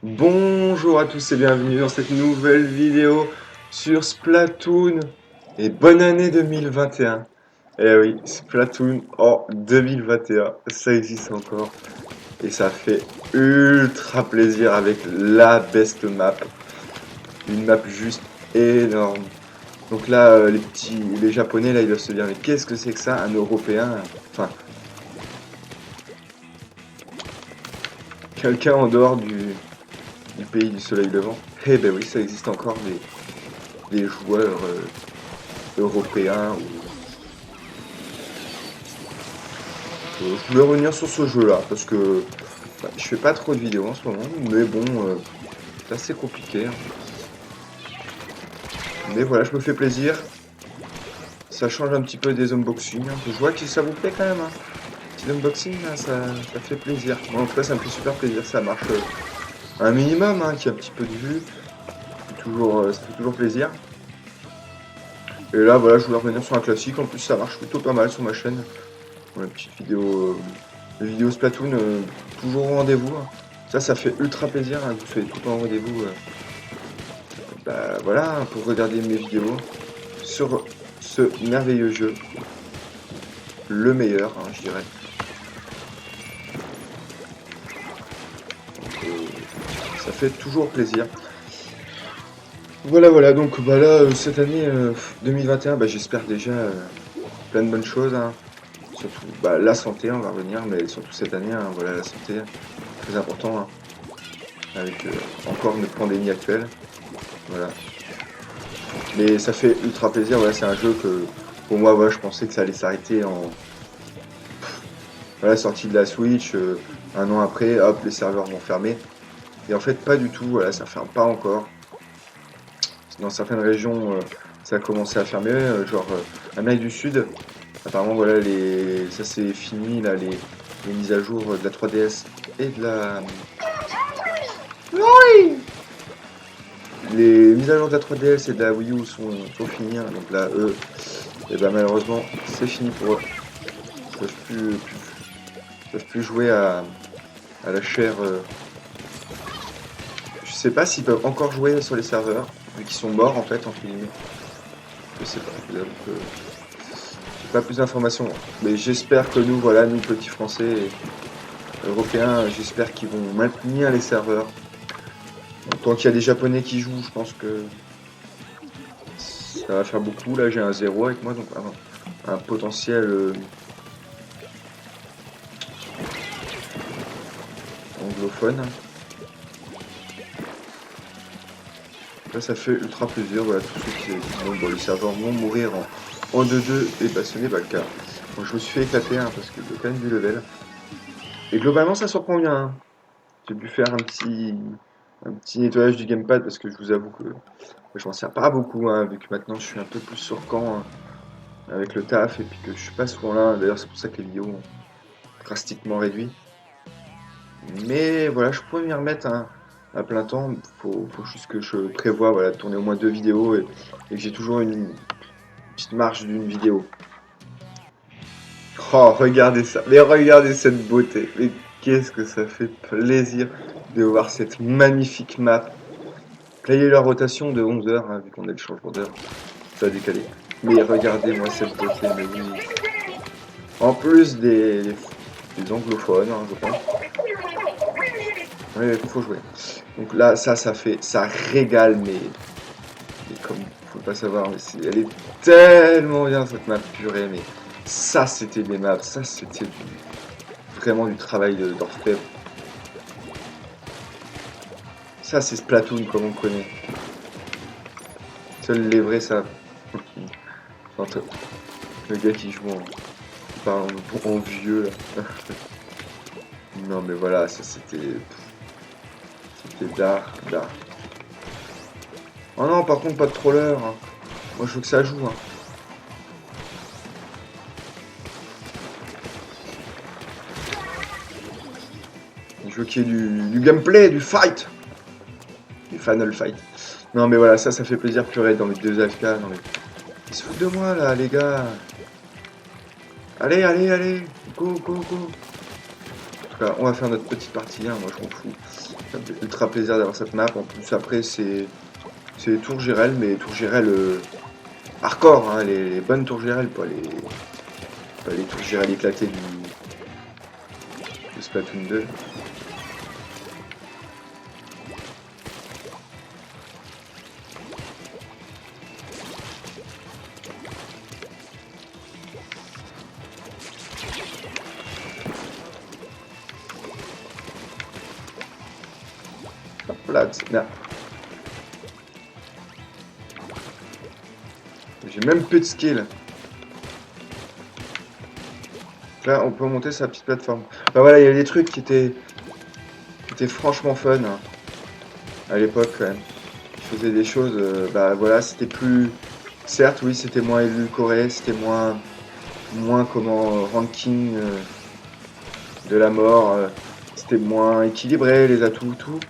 Bonjour à tous et bienvenue dans cette nouvelle vidéo sur Splatoon et bonne année 2021. Eh oui, Splatoon en 2021, ça existe encore et ça fait ultra plaisir avec la best map, une map juste énorme. Donc là, les japonais là, ils doivent se dire mais qu'est-ce que c'est que ça, un européen, enfin quelqu'un en dehors du pays du soleil levant. Eh ben oui, ça existe encore des joueurs européens. Je voulais revenir sur ce jeu-là parce que je fais pas trop de vidéos en ce moment, mais bon, c'est assez compliqué, hein. Mais voilà, je me fais plaisir. Ça change un petit peu des unboxings, hein. Je vois que ça vous plaît quand même, hein. Petit unboxing, là, ça fait plaisir. Moi, en tout cas, ça me fait super plaisir. Ça marche un minimum, hein, qui a un petit peu de vue. Ça fait toujours plaisir. Et là, voilà, je voulais revenir sur un classique. En plus, ça marche plutôt pas mal sur ma chaîne. Voilà, une petite vidéo Splatoon, toujours au rendez-vous, hein. Ça fait ultra plaisir, hein, que vous soyez tout le temps au rendez-vous. Bah voilà, hein, pour regarder mes vidéos sur ce merveilleux jeu. Le meilleur, hein, je dirais. Ça fait toujours plaisir. Voilà, donc bah là, cette année 2021, bah, j'espère déjà plein de bonnes choses, hein. Surtout bah, la santé, on va revenir, mais surtout cette année, hein, voilà, la santé, très important, hein, avec encore une pandémie actuelle. Voilà. Mais ça fait ultra plaisir, voilà, c'est un jeu que pour moi, voilà, je pensais que ça allait s'arrêter en voilà, sortie de la Switch, un an après, hop, les serveurs vont fermer. Et en fait, pas du tout, voilà, ça ferme pas encore. Dans certaines régions, ça a commencé à fermer, genre Amérique du Sud. Apparemment, voilà, ça c'est fini, là, les mises à jour de la 3DS et de la. Oui. Les mises à jour de la 3DS et de la Wii U sont finies, hein. Donc là, eux, et ben malheureusement, c'est fini pour eux. Ils peuvent plus jouer à la chair. Je sais pas s'ils peuvent encore jouer sur les serveurs, vu qu'ils sont morts en fait, entre guillemets. Je sais pas, je vous avoue que j'ai pas plus d'informations. Mais j'espère que nous, voilà, nous petits Français et Européens, j'espère qu'ils vont maintenir les serveurs. Donc, tant qu'il y a des Japonais qui jouent, je pense que ça va faire beaucoup. Là, j'ai un zéro avec moi, donc un potentiel anglophone. Là, ça fait ultra plaisir. Voilà, tous ceux qui bon, les serveurs vont mourir en 2-2, et bah ce n'est pas le cas. Donc, je me suis fait éclater, hein, parce que j'ai quand même du level. Et globalement, ça surprend bien, hein. J'ai dû faire un petit nettoyage du gamepad parce que je vous avoue que je m'en sers pas beaucoup, hein, vu que maintenant je suis un peu plus sur camp, hein, avec le taf et puis que je suis pas souvent là. D'ailleurs, c'est pour ça que les vidéos ont drastiquement réduit. Mais voilà, je pourrais m'y remettre, hein, à plein temps. Faut juste que je prévoie, voilà, de tourner au moins 2 vidéos et que j'ai toujours une petite marge d'une vidéo. Oh, regardez ça. Mais regardez cette beauté. Mais qu'est-ce que ça fait plaisir de voir cette magnifique map. Là, il y a eu la rotation de 11 heures, hein, vu qu'on a le changement d'heure. Ça a décalé. Mais regardez-moi cette beauté, mais oui. En plus des anglophones, hein, je pense. Oui, il faut jouer. Donc là, ça régale, mais comme faut pas savoir, mais elle est tellement bien cette map purée, mais ça c'était des maps, ça c'était vraiment du travail d'orfèvre. Ça c'est Splatoon comme on connaît. Seuls les vrais savent. Enfin, le gars qui joue en vieux là. Non mais voilà, ça c'était dark. Oh non, par contre pas de troller, hein. Moi je veux que ça joue, hein. Je veux qu'il y ait du gameplay, du fight, du final fight. Non mais voilà, ça fait plaisir purée dans mes deux AFK. Non mais ils se foutent de moi là, les gars. Allez, go. En tout cas, on va faire notre petite partie, hein, moi je m'en fous. Ça me fait ultra plaisir d'avoir cette map. En plus, après, c'est Tour Gérel, mais Tour Gérel hardcore, hein, les bonnes Tour Gérel, pas les Tour Gérel éclatées de Splatoon 2. Hop là, merde. J'ai même plus de skill. Là, on peut monter sa petite plateforme. Bah voilà, il y a des trucs qui étaient franchement fun, hein, à l'époque quand même. Je faisais des choses, bah voilà, c'était plus. Certes, oui, c'était moins édulcoré, c'était moins comment ranking de la mort, c'était moins équilibré, les atouts, tout.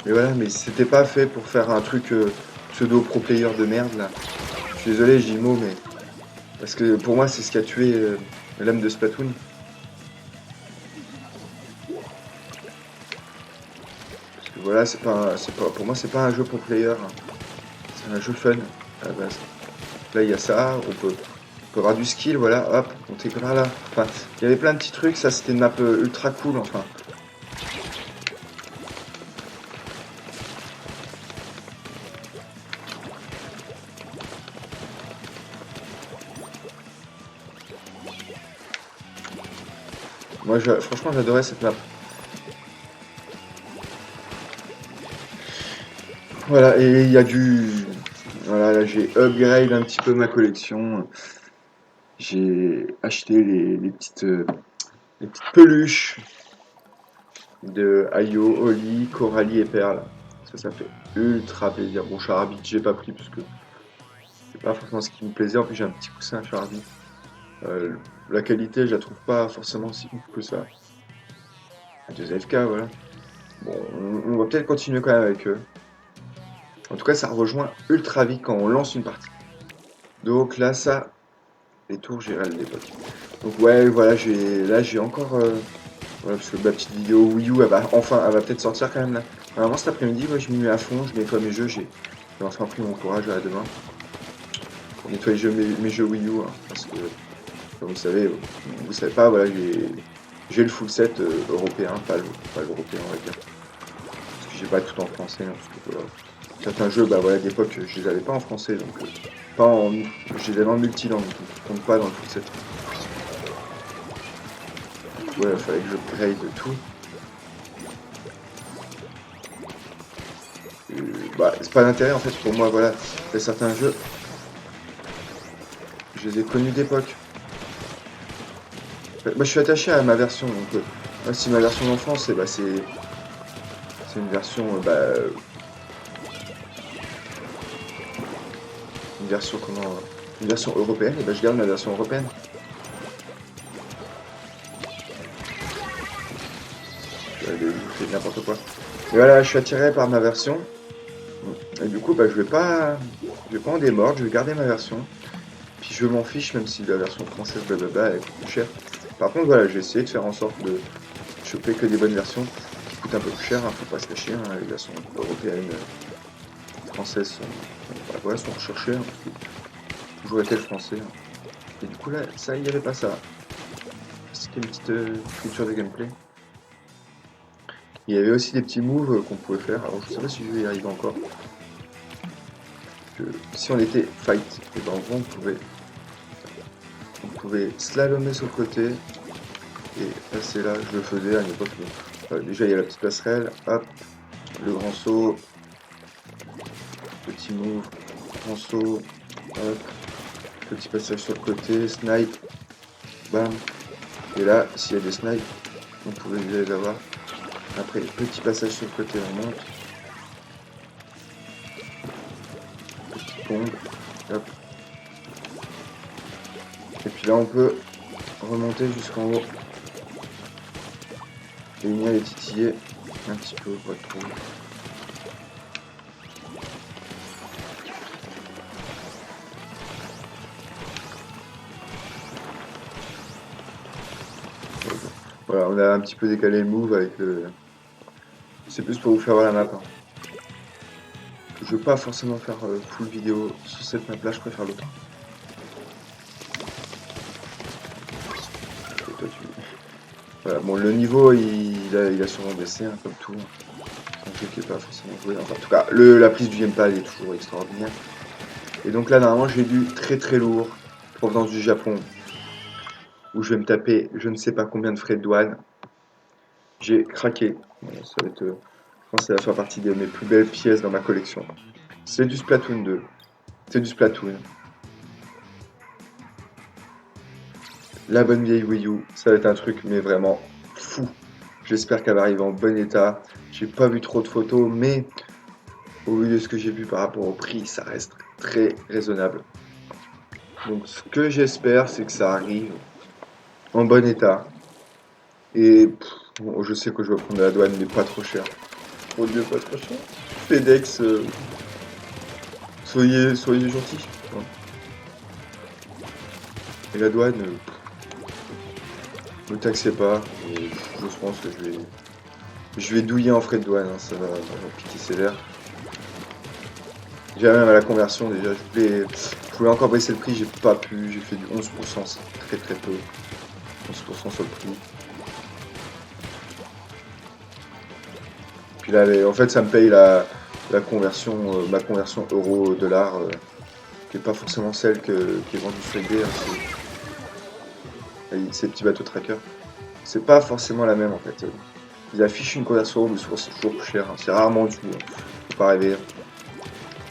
Mais voilà, mais c'était pas fait pour faire un truc pseudo pro player de merde là. Je suis désolé, je dis le mot, mais parce que pour moi, c'est ce qui a tué l'âme de Splatoon. Parce que voilà, pour moi, c'est pas un jeu pro player, hein. C'est un jeu fun à la base. Là, il y a ça, on peut avoir du skill, voilà, hop, on t'écrase là. Enfin, il y avait plein de petits trucs, ça c'était une map ultra cool, enfin. Moi, franchement, j'adorais cette map. Voilà, et il y a du... Voilà, là, j'ai upgrade un petit peu ma collection. J'ai acheté les petites peluches de Ayo, Oli, Coralie et Perle. Ça fait ultra plaisir. Bon, Charabit, j'ai pas pris parce que c'est pas forcément ce qui me plaisait. En plus, j'ai un petit coussin Charabit. Euh, la qualité, je la trouve pas forcément si ouf que ça. 2FK, voilà. Bon, on va peut-être continuer quand même avec eux. En tout cas, ça rejoint ultra vite quand on lance une partie. Donc là, ça, les tours, j'ai réalisé des potes. Donc ouais, voilà, j'ai encore... voilà, parce que ma petite vidéo Wii U, elle va peut-être sortir quand même là. Vraiment cet après-midi, moi je m'y mets à fond, je nettoie mes jeux, j'ai enfin pris mon courage à demain pour nettoyer mes jeux Wii U, hein, parce que, comme vous savez pas, voilà, j'ai le full set européen, pas l'européen on va dire. Parce que j'ai pas tout en français, hein, parce que voilà, certains jeux, bah voilà, d'époque, je les avais pas en français, donc pas en, je les avais en multilangue, donc je compte pas dans le full set. Ouais, il fallait que je grade tout. Bah, c'est pas d'intérêt en fait pour moi, voilà. Il y a certains jeux, je les ai connus d'époque. Moi, je suis attaché à ma version, donc moi, si ma version d'enfance, c'est une version, une version comment, une version européenne, et bah, je garde ma version européenne. Je fais n'importe quoi. Et voilà, je suis attiré par ma version. Et du coup, bah, je vais pas en démordre, je vais garder ma version. Puis je m'en fiche, même si la version française, blablabla, elle coûte plus cher. Par contre, voilà, j'ai essayé de faire en sorte de choper que des bonnes versions qui coûtent un peu plus cher, hein, faut pas se cacher, hein, les versions européennes, françaises bah, voilà, sont recherchées, hein, parce que toujours été le français. Hein. Et du coup, là, ça, il n'y avait pas ça. C'était une petite culture de gameplay. Il y avait aussi des petits moves qu'on pouvait faire. Alors, je sais pas si je vais y arriver encore. Que, si on était fight, et ben en gros, on pouvait slalomer sur le côté et passer là. Je le faisais à une époque. Déjà, il y a la petite passerelle. Hop, le grand saut. Petit move. Grand saut. Hop. Petit passage sur le côté. Snipe. Bam. Et là, s'il y a des snipes, on pouvait les avoir. Après, petit passage sur le côté, on monte. Petite bombe. Hop. Et puis là, on peut remonter jusqu'en haut. Et venir les titiller un petit peu pour être trop. Voilà, on a un petit peu décalé le move avec le... C'est plus pour vous faire voir la map. Hein. Je veux pas forcément faire full vidéo sur cette map là, je préfère l'autre. Voilà, bon le niveau il a sûrement baissé, hein, comme tout. C'est un jeu qui est pas forcément joué. Enfin, en tout cas, la prise du gamepad est toujours extraordinaire. Et donc là normalement j'ai du très très lourd, provenance du Japon, où je vais me taper je ne sais pas combien de frais de douane. J'ai craqué. Ça va être, je pense que ça va faire partie de mes plus belles pièces dans ma collection. C'est du Splatoon 2. C'est du Splatoon. La bonne vieille Wii U, ça va être un truc, mais vraiment fou. J'espère qu'elle va arriver en bon état. J'ai pas vu trop de photos, mais au vu de ce que j'ai vu par rapport au prix, ça reste très raisonnable. Donc ce que j'espère, c'est que ça arrive en bon état. Et bon, je sais que je vais prendre la douane, mais pas trop cher. Mon Dieu, pas trop cher. FedEx, soyez gentils. Hein. Et la douane, ne taxez pas. Et je pense que je vais douiller en frais de douane. Hein, ça va piquer sévère. J'ai même à la conversion déjà. Je voulais encore baisser le prix, j'ai pas pu. J'ai fait du 11%, c'est très très peu. 11% sur le prix. Puis là, en fait, ça me paye la conversion, ma conversion euro-dollar, qui est pas forcément celle qui est vendue sur eBay. Hein, ces petits bateaux trackers. C'est pas forcément la même en fait. Ils affichent une conversion, mais souvent c'est toujours plus cher. Hein. C'est rarement du tout. Hein. Faut pas rêver.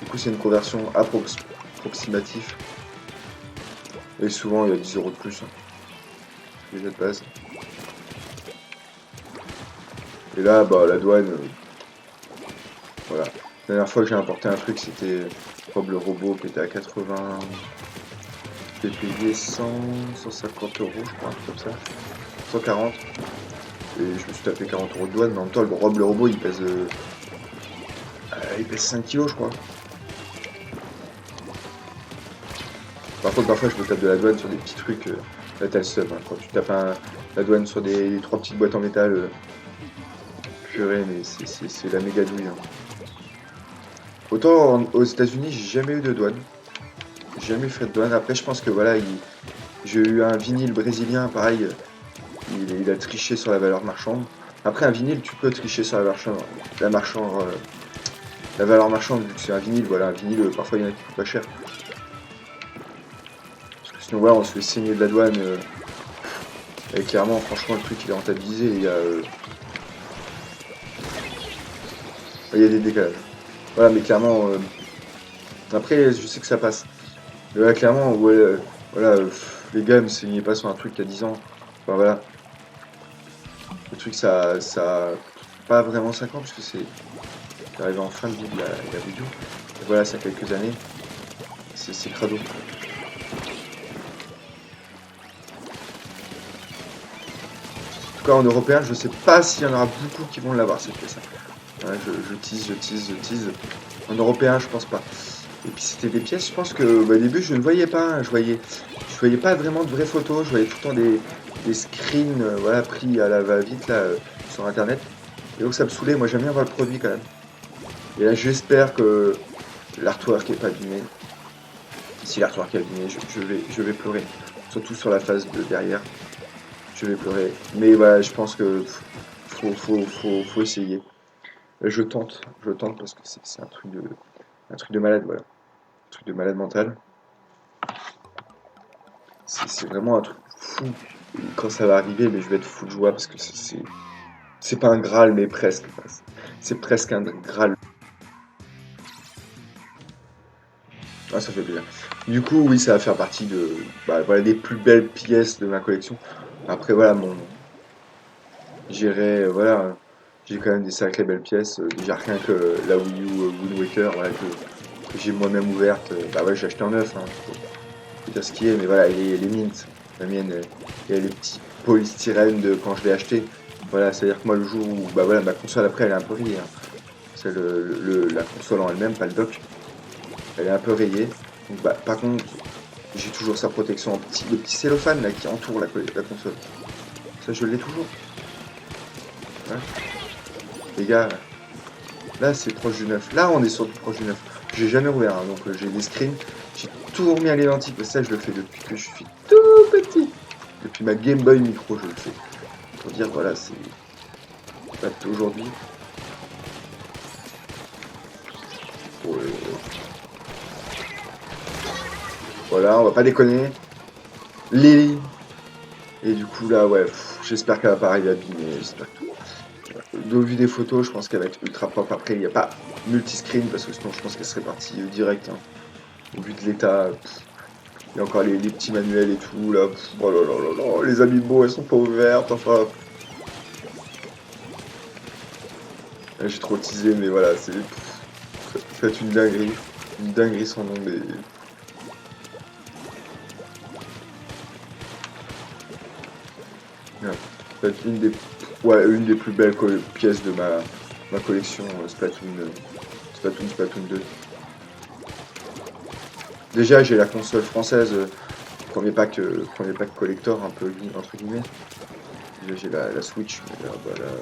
Du coup, c'est une conversion approximative. Et souvent, il y a 10 € de plus. Hein. Déjà de base. Et là, bah, la douane. Voilà. La dernière fois que j'ai importé un truc, c'était Rob le robot qui était à 80. J'ai payé 150 €, je crois, comme ça. 140. Et je me suis tapé 40 € de douane, mais en même temps, le Rob le robot il pèse 5 kilos, je crois. Par contre, parfois, je me tape de la douane sur des petits trucs. Là, t'as le seum. Hein. Quand tu tapes la douane sur des 3 petites boîtes en métal, purée, mais c'est la méga douille. Hein. Autant aux États-Unis, j'ai jamais eu de douane. J'ai jamais fait de douane. Après, je pense que voilà, j'ai eu un vinyle brésilien, pareil. Il a triché sur la valeur marchande. Après, un vinyle, tu peux tricher sur la valeur marchande, vu que c'est un vinyle. Voilà, un vinyle, parfois, il y en a qui coûtent pas cher. Parce que sinon, voilà, on se fait saigner de la douane. Et clairement, franchement, le truc, il est rentabilisé. Il y a des décalages. Voilà, mais clairement, après, je sais que ça passe. Mais là, clairement, ouais, voilà, les gars, me saignez pas sur un truc qui a 10 ans. Enfin, voilà. Le truc, ça pas vraiment 5 ans, parce que c'est arrivé en fin de vie de la vidéo. Et voilà, ça a quelques années. C'est crado. En tout cas, en européen, je sais pas s'il y en aura beaucoup qui vont l'avoir, cette pièce. Ouais, je tease. En européen, je pense pas. Et puis c'était des pièces, je pense que bah, au début, je ne voyais pas. Hein. Je voyais pas vraiment de vraies photos. Je voyais tout le temps des screens voilà, pris à la va-vite là, sur internet. Et donc ça me saoulait. Moi, j'aime bien voir le produit quand même. Et là, j'espère que l'artwork est pas abîmé. Si l'artwork est abîmé, je vais pleurer. Surtout sur la phase de derrière. Je vais pleurer. Mais voilà, je pense que faut essayer. Je tente parce que c'est un truc de malade, voilà. Un truc de malade mental. C'est vraiment un truc fou. Et quand ça va arriver, mais je vais être fou de joie parce que c'est pas un Graal, mais presque. C'est presque un Graal. Ah, ça fait plaisir. Du coup, oui, ça va faire partie voilà, des plus belles pièces de ma collection. Après, voilà, j'irai, voilà, j'ai quand même des sacrées belles pièces. Déjà rien que la Wii U Wind Waker, voilà, que j'ai moi-même ouverte. Bah ouais, j'ai acheté en neuf, hein, faut dire ce qui est, mais voilà, elle est mint. La mienne, il y a les petits polystyrène de quand je l'ai acheté. Voilà, c'est-à-dire que moi, le jour où, bah voilà, ma console après, elle est un peu rayée. Hein. C'est la console en elle-même, pas le dock. Elle est un peu rayée. Donc, bah, par contre, j'ai toujours sa protection le petit cellophane là, qui entoure la console. Ça, je l'ai toujours. Hein. Les gars, là c'est proche du 9. Là on est sur du proche du 9. J'ai jamais ouvert, hein, donc j'ai des screens. J'ai tout remis à l'identique. Ça je le fais depuis que je suis tout petit. Depuis ma Game Boy Micro je le fais. Pour dire voilà, c'est pas aujourd'hui. Ouais. Voilà, on va pas déconner. Les... Et du coup là ouais, j'espère qu'elle va pas arriver abîmée. J'espère que de vu des photos, je pense qu'elle va être ultra propre. Après, il n'y a pas multiscreen parce que sinon, je pense qu'elle serait partie direct. Hein. Au vu de l'état, il y a encore les petits manuels et tout. Là, oh là là là là, les amiibo, elles sont pas ouvertes. Enfin, j'ai trop teasé, mais voilà, c'est faites une dinguerie sans nom. Mais voilà. Faites une des plus belles pièces de ma collection Splatoon 2. Déjà, j'ai la console française, premier pack collector, un peu entre guillemets. Déjà, j'ai la Switch, mais là, bah, là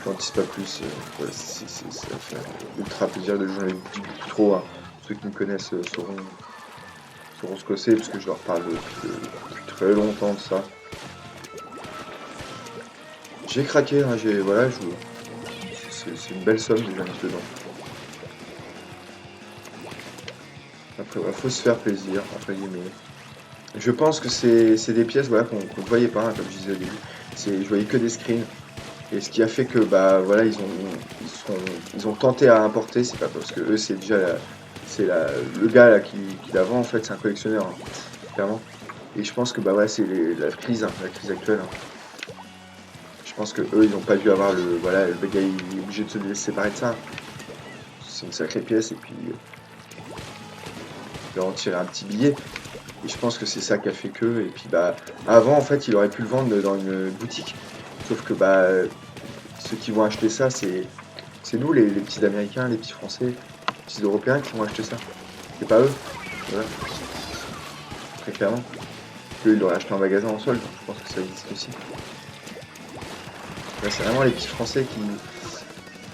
j'en dis pas plus. Voilà, ça va faire ultra plaisir de jouer. J'en ai dit beaucoup trop. Hein. Ceux qui me connaissent sauront ce que c'est, parce que je leur parle depuis très longtemps de ça. J'ai craqué, hein, voilà, c'est une belle somme déjà mise dedans. Après, il faut se faire plaisir, entre guillemets. Je pense que c'est des pièces voilà, qu'on ne voyait pas, hein, comme je disais au début. Je voyais que des screens. Et ce qui a fait que bah voilà ils ont tenté à importer, c'est pas parce que eux c'est déjà le gars là qui la vend en fait, c'est un collectionneur hein, clairement. Et je pense que bah ouais c'est la crise, hein, la crise actuelle. Hein. Je pense que eux ils n'ont pas dû avoir le gars il est obligé de se séparer de ça. C'est une sacrée pièce et puis il va en tirer un petit billet. Et je pense que c'est ça qui a fait que. Et puis bah avant en fait il aurait pu le vendre dans une boutique. Sauf que bah ceux qui vont acheter ça c'est nous les petits Américains, les petits Français, les petits Européens qui vont acheter ça. C'est pas eux. Voilà, très clairement. Eux ils l'auraient acheté en magasin en solde, donc je pense que ça existe aussi. Là c'est vraiment les petits Français qui.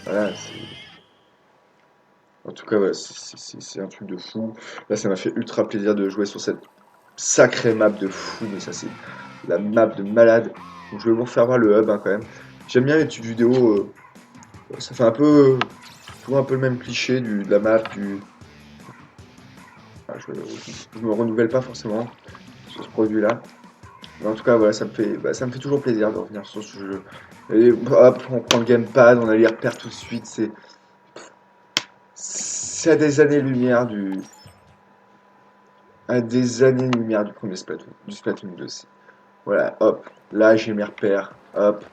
Voilà, en tout cas, ouais, c'est un truc de fou. Là, ça m'a fait ultra plaisir de jouer sur cette sacrée map de fou, mais ça, c'est la map de malade. Donc, je vais vous refaire voir le hub hein, quand même. J'aime bien les petites vidéos. Ça fait un peu, toujours un peu le même cliché de la map. Ah, je me renouvelle pas forcément sur ce produit-là. Mais en tout cas, voilà, ça me fait toujours plaisir de revenir sur ce jeu. Et hop, on prend le gamepad, on a les repères tout de suite. C'est à des années-lumière du premier Splatoon, du Splatoon 2. Voilà, hop, là j'ai mes repères, hop,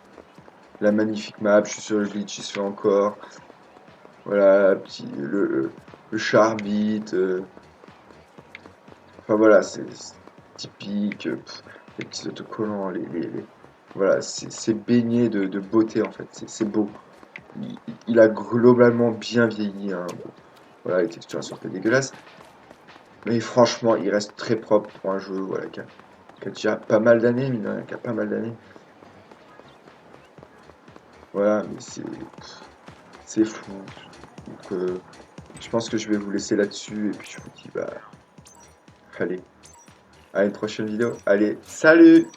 la magnifique map, je suis sur le glitch, il se fait encore. Voilà, le charbit, enfin voilà, c'est typique, les petits autocollants, voilà, c'est baigné de beauté en fait, c'est beau. Il a globalement bien vieilli, hein. Bon, voilà, les textures sont un peu dégueulasses, mais franchement, il reste très propre pour un jeu, voilà, qui a déjà pas mal d'années, mine de rien, qui a pas mal d'années. Voilà, mais c'est fou. Donc, je pense que je vais vous laisser là-dessus, et puis je vous dis, bah, allez, à une prochaine vidéo. Allez, salut!